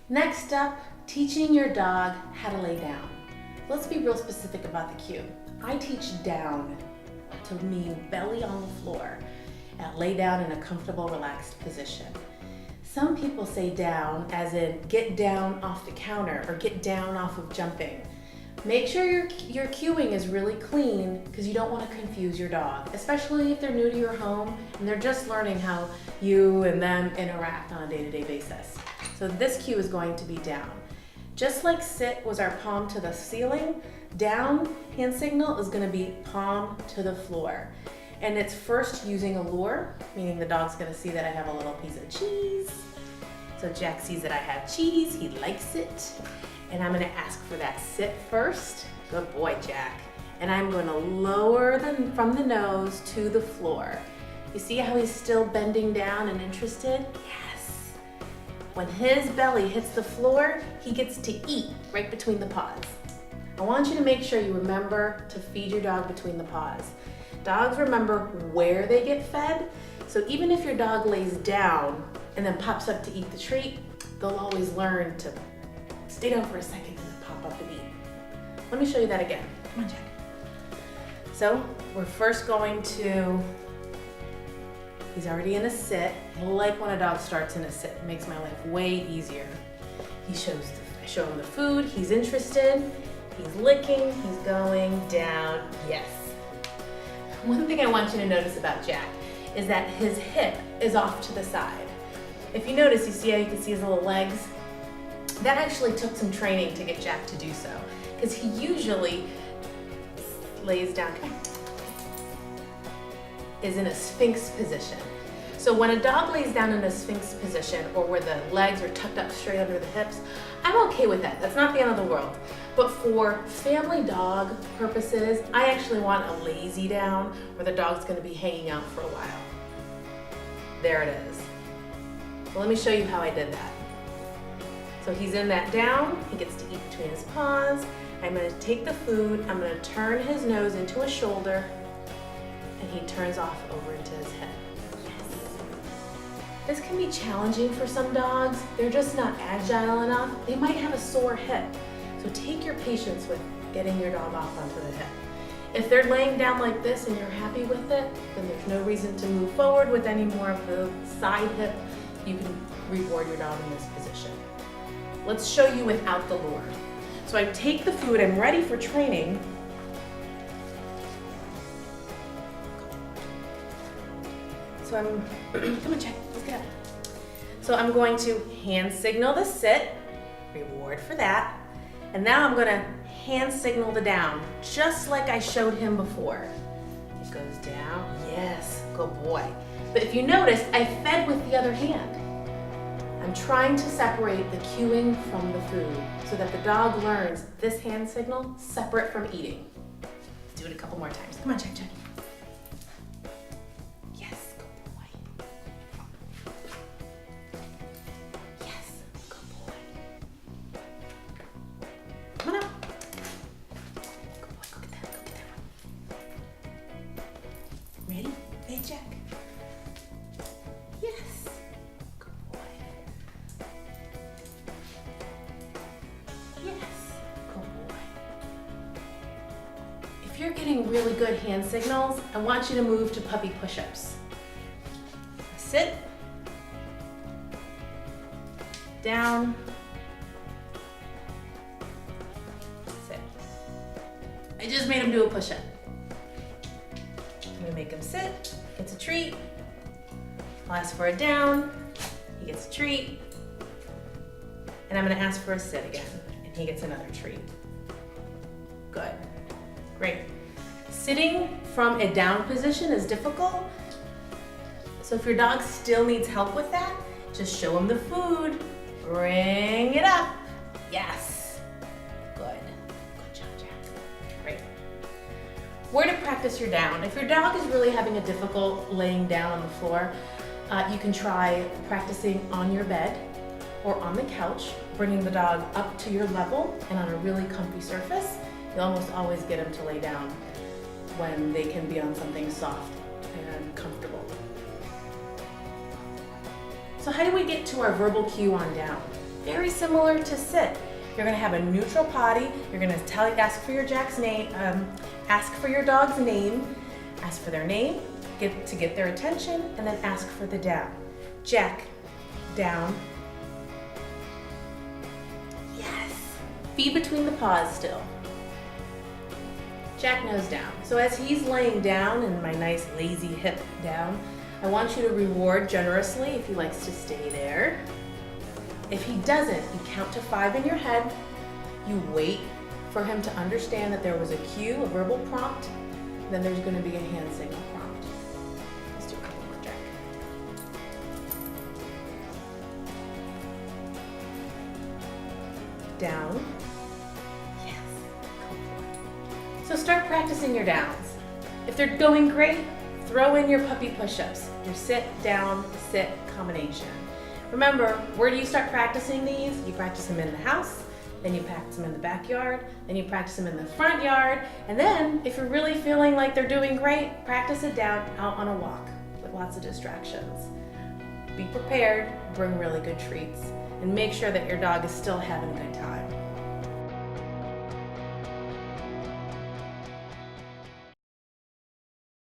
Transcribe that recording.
Next up, teaching your dog how to lay down. Let's be real specific about the cue. I teach down to mean belly on the floor and lay down in a comfortable, relaxed position. Some people say down as in get down off the counter or get down off of jumping. Make sure your cueing is really clean because you don't want to confuse your dog, especially if they're new to your home and they're just learning how you and them interact on a day-to-day basis. So this cue is going to be down. Just like sit was our palm to the ceiling, down hand signal is going to be palm to the floor. And it's first using a lure, meaning the dog's going to see that I have a little piece of cheese. So Jack sees that I have cheese, he likes it. And I'm going to ask for that sit first. Good boy, Jack. And I'm going to lower them from the nose to the floor. You see how he's still bending down and interested? Yes. When his belly hits the floor, he gets to eat right between the paws. I want you to make sure you remember to feed your dog between the paws. Dogs remember where they get fed, so even if your dog lays down and then pops up to eat the treat, they'll always learn to stay down for a second and then pop up and eat. Let me show you that again. Come on, Jack. So we're first going to, he's already in a sit. I like when a dog starts in a sit. It makes my life way easier. I show him the food, he's interested, he's licking, he's going down, yes. One thing I want you to notice about Jack is that his hip is off to the side. If you notice, you see how you can see his little legs? That actually took some training to get Jack to do so, because he usually lays down, is in a sphinx position. So when a dog lays down in a sphinx position or where the legs are tucked up straight under the hips, I'm okay with that. That's not the end of the world. But for family dog purposes, I actually want a lazy down where the dog's gonna be hanging out for a while. There it is. Well, let me show you how I did that. So he's in that down, he gets to eat between his paws. I'm gonna take the food, I'm gonna turn his nose into a shoulder, and he turns off over into his head. Yes. This can be challenging for some dogs. They're just not agile enough. They might have a sore hip. So take your patience with getting your dog off onto the hip. If they're laying down like this and you're happy with it, then there's no reason to move forward with any more of the side hip. You can reward your dog in this position. Let's show you without the lure. So I take the food, I'm ready for training. So come on, Jack, let's get up. So I'm going to hand signal the sit, reward for that. And now I'm gonna hand signal the down, just like I showed him before. It goes down, yes, good boy. But if you notice, I fed with the other hand. I'm trying to separate the cueing from the food so that the dog learns this hand signal separate from eating. Let's do it a couple more times. Come on, Jack, Jack. Yes, good boy. Yes, good boy. Come on up. Good boy, go get that, go get that. Ready? Hey, Jack. Yes. If you're getting really good hand signals, I want you to move to puppy push-ups. Sit, down, sit. I just made him do a push-up. I'm gonna make him sit, gets a treat. I'll ask for a down, he gets a treat. And I'm gonna ask for a sit again, and he gets another treat. Good. Great. Sitting from a down position is difficult. So if your dog still needs help with that, just show him the food. Bring it up. Yes. Good. Good job, Jack. Great. Where to practice your down. If your dog is really having a difficult laying down on the floor, you can try practicing on your bed or on the couch, bringing the dog up to your level and on a really comfy surface. You almost always get them to lay down when they can be on something soft and comfortable. So how do we get to our verbal cue on down? Very similar to sit. You're gonna have a neutral potty. You're gonna ask for your ask for your dog's name, ask for their name, to get their attention, and then ask for the down. Jack, down. Yes. Feet between the paws still. Jack nose down. So as he's laying down in my nice lazy hip down, I want you to reward generously if he likes to stay there. If he doesn't, you count to 5 in your head. You wait for him to understand that there was a cue, a verbal prompt. Then there's going to be a hand signal prompt. Let's do a couple more, Jack. Down. Yes. So start practicing your downs. If they're going great, throw in your puppy push-ups, your sit, down, sit combination. Remember, where do you start practicing these? You practice them in the house, then you practice them in the backyard, then you practice them in the front yard, and then if you're really feeling like they're doing great, practice it down out on a walk with lots of distractions. Be prepared, bring really good treats, and make sure that your dog is still having a good time.